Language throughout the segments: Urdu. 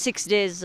6 days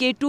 K2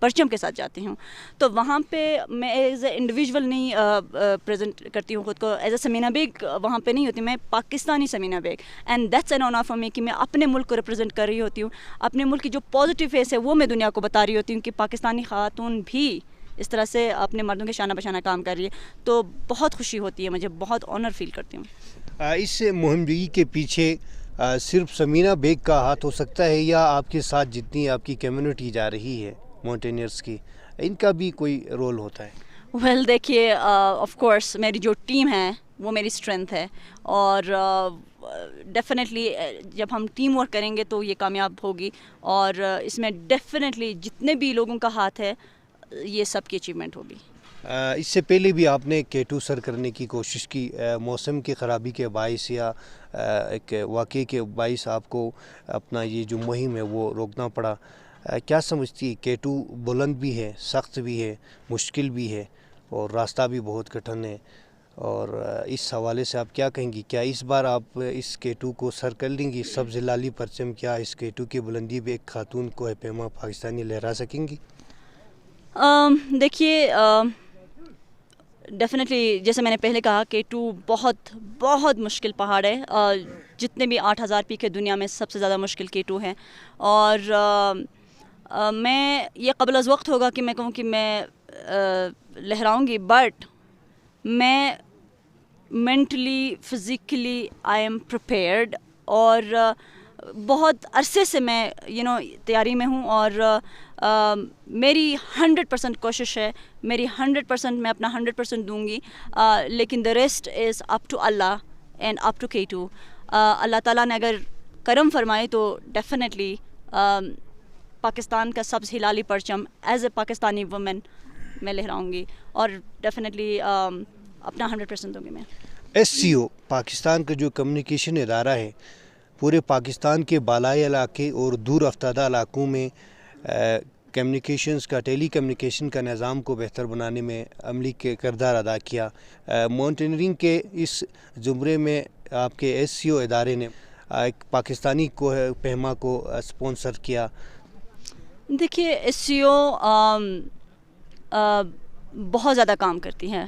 پرچم کے ساتھ جاتی ہوں. تو وہاں پہ میں ایز اے انڈیویژول نہیں پریزنٹ کرتی ہوں خود کو, ایز اے سمینہ بیگ وہاں پہ نہیں ہوتی, میں Pakistani Samina Baig, and that's an honour for me کہ میں اپنے ملک کو ریپرزینٹ کر رہی ہوتی ہوں. اپنے ملک کی جو پازیٹیو فیس ہے وہ میں دنیا کو بتا رہی ہوتی ہوں کہ پاکستانی خاتون بھی اس طرح سے اپنے مردوں کے شانہ بشانہ کام کر رہی ہے. تو بہت خوشی ہوتی ہے مجھے, بہت آنر فیل کرتی ہوں. اس مہمگی کے پیچھے صرف سمینہ بیگ کا ہاتھ ہو سکتا ہے, یا آپ کے ساتھ جتنی آپ کی کمیونٹی جا رہی ہے ماؤنٹینئرس کی, ان کا بھی کوئی رول ہوتا ہے؟ ویل دیکھیے, آف کورس میری جو ٹیم ہے وہ میری اسٹرینتھ ہے, اور ڈیفینیٹلی جب ہم ٹیم ورک کریں گے تو یہ کامیاب ہوگی, اور اس میں ڈیفینیٹلی جتنے بھی لوگوں کا ہاتھ ہے یہ سب کی اچیومنٹ ہوگی. اس سے پہلے بھی آپ نے K2 سر کرنے کی کوشش کی, موسم کی خرابی کے باعث یا ایک واقعے کے باعث آپ کو اپنا یہ جو مہم ہے وہ روکنا پڑا. کیا سمجھتی ہے, K2 بلند بھی ہے, سخت بھی ہے, مشکل بھی ہے, اور راستہ بھی بہت کٹھن ہے, اور اس حوالے سے آپ کیا کہیں گی؟ کیا اس بار آپ اس K2 کو سر کر لیں گی؟ سبز لالی پرچم کیا اس K2 کی بلندی پہ ایک خاتون کو پیما پاکستانی لہرا سکیں گی؟ دیکھیے, ڈیفینیٹلی جیسے میں نے پہلے کہا K2 بہت بہت مشکل پہاڑ ہے. جتنے بھی 8000 پیک ہے دنیا میں سب سے زیادہ مشکل K2 ہے, اور میں یہ قبل از وقت ہوگا کہ میں کہوں کہ میں لہراؤں گی, بٹ میں mentally physically I am prepared, اور بہت عرصے سے میں تیاری میں ہوں, اور میری 100% کوشش ہے, میری 100% میں اپنا 100% دوں گی, لیکن the rest is up to Allah and up to K2. اللہ تعالیٰ نے اگر کرم فرمائے تو ڈیفینیٹلی پاکستان کا سبز ہلالی پرچم ایز اے پاکستانی وومن میں لہراؤں گی, اور ڈیفینیٹلی اپنا 100% دوں گی میں. SCO پاکستان کا جو کمیونیکیشن ادارہ ہے, پورے پاکستان کے بالائی علاقے اور دور افتادہ علاقوں میں کمیونیکیشنز کا, ٹیلی کمیونیکیشن کا نظام کو بہتر بنانے میں عملی کے کردار ادا کیا. ماؤنٹینئرنگ کے اس زمرے میں آپ کے SCO ادارے نے ایک پاکستانی کو پیما کو اسپانسر کیا. دیکھیے, SCO بہت زیادہ کام کرتی ہیں.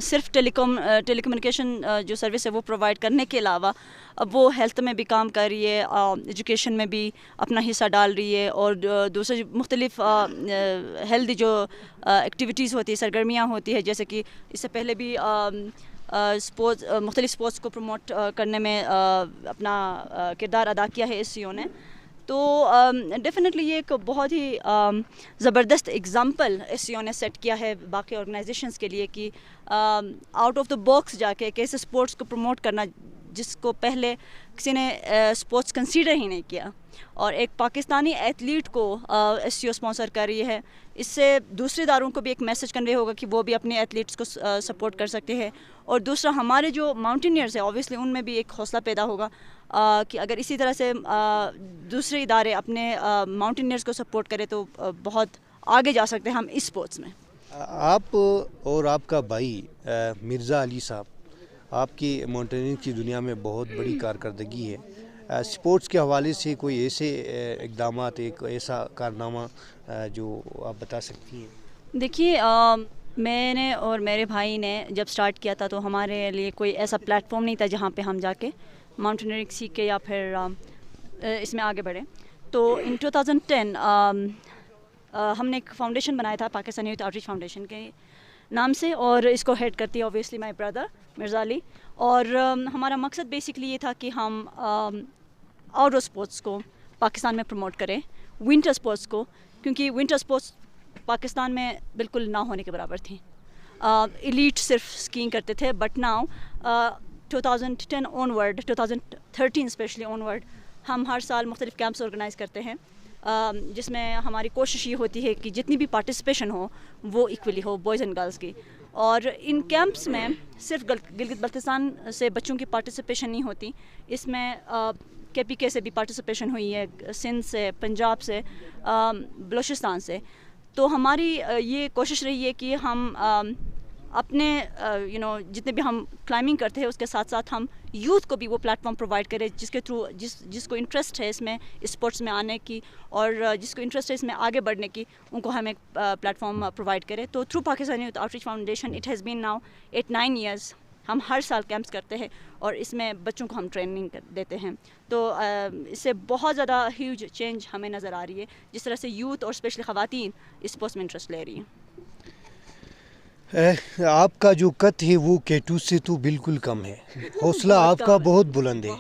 صرف ٹیلی کمیونیکیشن جو سروس ہے وہ پرووائڈ کرنے کے علاوہ اب وہ ہیلتھ میں بھی کام کر رہی ہے, ایجوکیشن میں بھی اپنا حصہ ڈال رہی ہے, اور دوسرے مختلف ہیلتھ جو ایکٹیویٹیز ہوتی ہے, سرگرمیاں ہوتی ہے, جیسے کہ اس سے پہلے بھی اسپورٹس, مختلف اسپورٹس کو پروموٹ کرنے میں اپنا کردار ادا کیا ہے SCO نے. تو ڈیفینیٹلی یہ ایک بہت ہی زبردست اگزامپل SCO نے سیٹ کیا ہے باقی آرگنائزیشنز کے لیے, کہ آؤٹ آف دا باکس جا کے کیسے اسپورٹس کو پروموٹ کرنا جس کو پہلے کسی نے اسپورٹس کنسیڈر ہی نہیں کیا, اور ایک پاکستانی ایتھلیٹ کو SCO اسپانسر کر رہی ہے. اس سے دوسرے اداروں کو بھی ایک میسج کنوے ہوگا کہ وہ بھی اپنے ایتھلیٹس کو سپورٹ کر سکتے ہیں, اور دوسرا ہمارے جو ماؤنٹینئرز ہیں اوبویسلی ان میں بھی ایک حوصلہ پیدا ہوگا کہ اگر اسی طرح سے دوسرے ادارے اپنے ماؤنٹینئرز کو سپورٹ کرے تو بہت آگے جا سکتے ہیں ہم اس اسپورٹس میں. آپ اور آپ کا بھائی مرزا علی صاحب, آپ کی ماؤنٹینئرنگ کی دنیا میں بہت بڑی کارکردگی ہے. اسپورٹس کے حوالے سے کوئی ایسے اقدامات, ایک ایسا کارنامہ جو آپ بتا سکتی ہیں؟ دیکھیے, میں نے اور میرے بھائی نے جب سٹارٹ کیا تھا تو ہمارے لیے کوئی ایسا پلیٹ فارم نہیں تھا جہاں پہ ہم جا کے ماؤنٹینئرنگ سیکھ کے یا پھر اس میں آگے بڑھیں. تو ان 2010 ہم نے ایک فاؤنڈیشن بنایا تھا Pakistani youth out reach foundation کے نام سے, اور اس کو ہیڈ کرتی ہے اوبویسلی مائی بردر مرزا علی. اور ہمارا مقصد بیسکلی یہ تھا کہ ہم آؤٹ ڈور اسپورٹس کو پاکستان میں پروموٹ کریں, ونٹر اسپورٹس کو, کیونکہ ونٹر اسپورٹس پاکستان میں بالکل نہ ہونے کے برابر تھیں. ایلیٹ صرف اسکینگ کرتے تھے, but now 2010 onwards, 2013 specially onwards, ہم ہر سال مختلف کیمپس آرگنائز کرتے ہیں, جس میں ہماری کوشش یہ ہوتی ہے کہ جتنی بھی پارٹیسپیشن ہو وہ equally who, boys and girls کی. اور ان کیمپس میں صرف گلگت بلتستان سے بچوں کی پارٹیسپیشن نہیں ہوتی, اس میں KPK سے بھی پارٹیسپیشن ہوئی ہے, سندھ سے, پنجاب سے, بلوچستان سے. تو ہماری یہ کوشش رہی ہے کہ ہم اپنے جتنے بھی ہم کلائمبنگ کرتے ہیں اس کے ساتھ ساتھ ہم یوتھ کو بھی وہ پلیٹ فارم پرووائڈ کریں جس کے تھرو جس کو انٹرسٹ ہے اس میں اسپورٹس میں آنے کی اور جس کو انٹرسٹ ہے اس میں آگے بڑھنے کی، ان کو ہم ایک پلیٹ فارم پرووائڈ کریں. تو through Pakistani youth out reach foundation it has been now 8-9 years ہم ہر سال کیمپس کرتے ہیں اور اس میں بچوں کو ہم ٹریننگ دیتے ہیں. تو اس سے بہت زیادہ ہیوج چینج ہمیں نظر آ رہی ہے جس طرح سے یوتھ اور اسپیشلی خواتین اسپورٹس میں انٹرسٹ لے رہی ہیں. آپ کا جو قد ہے وہ K2 سے تو بالکل کم ہے، حوصلہ آپ کا بہت بلند ہے.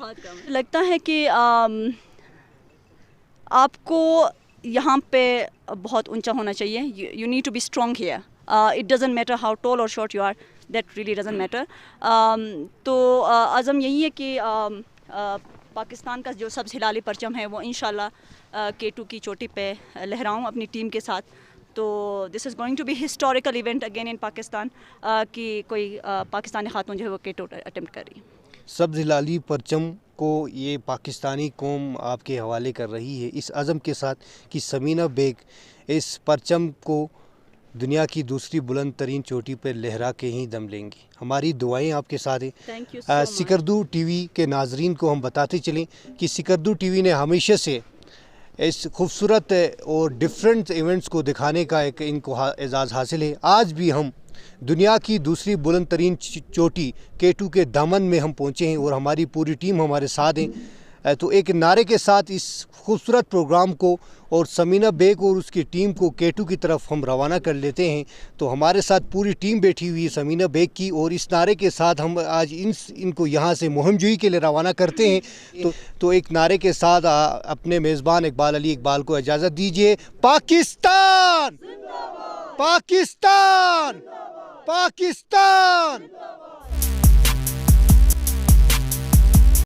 لگتا ہے کہ آپ کو یہاں پہ بہت اونچا ہونا چاہیے. You need to be strong here. It doesn't matter how tall or short you are, that really doesn't matter. تو عزم یہی ہے کہ پاکستان کا جو سبز ہلالی پرچم ہے وہ انشاءاللہ K2 کی چوٹی پہ لہراؤں اپنی ٹیم کے ساتھ. تو this is going to be historical event again in Pakistan کہ کوئی پاکستانی خاتون جو ہے وہ K2 اٹیمپٹ کر رہی ہے. سبز ہلالی پرچم کو یہ پاکستانی قوم آپ کے حوالے کر رہی ہے اس عزم کے ساتھ کہ ثمینہ بیگ اس پرچم کو دنیا کی دوسری بلند ترین چوٹی پر لہرا کے ہی دم لیں گی. ہماری دعائیں آپ کے ساتھ ہیں. Thank you so much. Skardu T V کے ناظرین کو ہم بتاتے چلیں کہ سکردو ٹی وی نے ہمیشہ سے اس خوبصورت اور ڈیفرنٹ ایونٹس کو دکھانے کا ایک ان کو اعزاز حاصل ہے. آج بھی ہم دنیا کی دوسری بلند ترین چوٹی K2 کے دامن میں ہم پہنچے ہیں اور ہماری پوری ٹیم ہمارے ساتھ ہیں. تو ایک نعرے کے ساتھ اس خوبصورت پروگرام کو اور ثمینہ بیگ اور اس کی ٹیم کو K2 کی طرف ہم روانہ کر لیتے ہیں. تو ہمارے ساتھ پوری ٹیم بیٹھی ہوئی ہے ثمینہ بیگ کی، اور اس نعرے کے ساتھ ہم آج ان کو یہاں سے مہم جوئی کے لیے روانہ کرتے ہیں. تو ایک نعرے کے ساتھ اپنے میزبان اقبال علی اقبال کو اجازت دیجیے. پاکستان، پاکستان، پاکستان.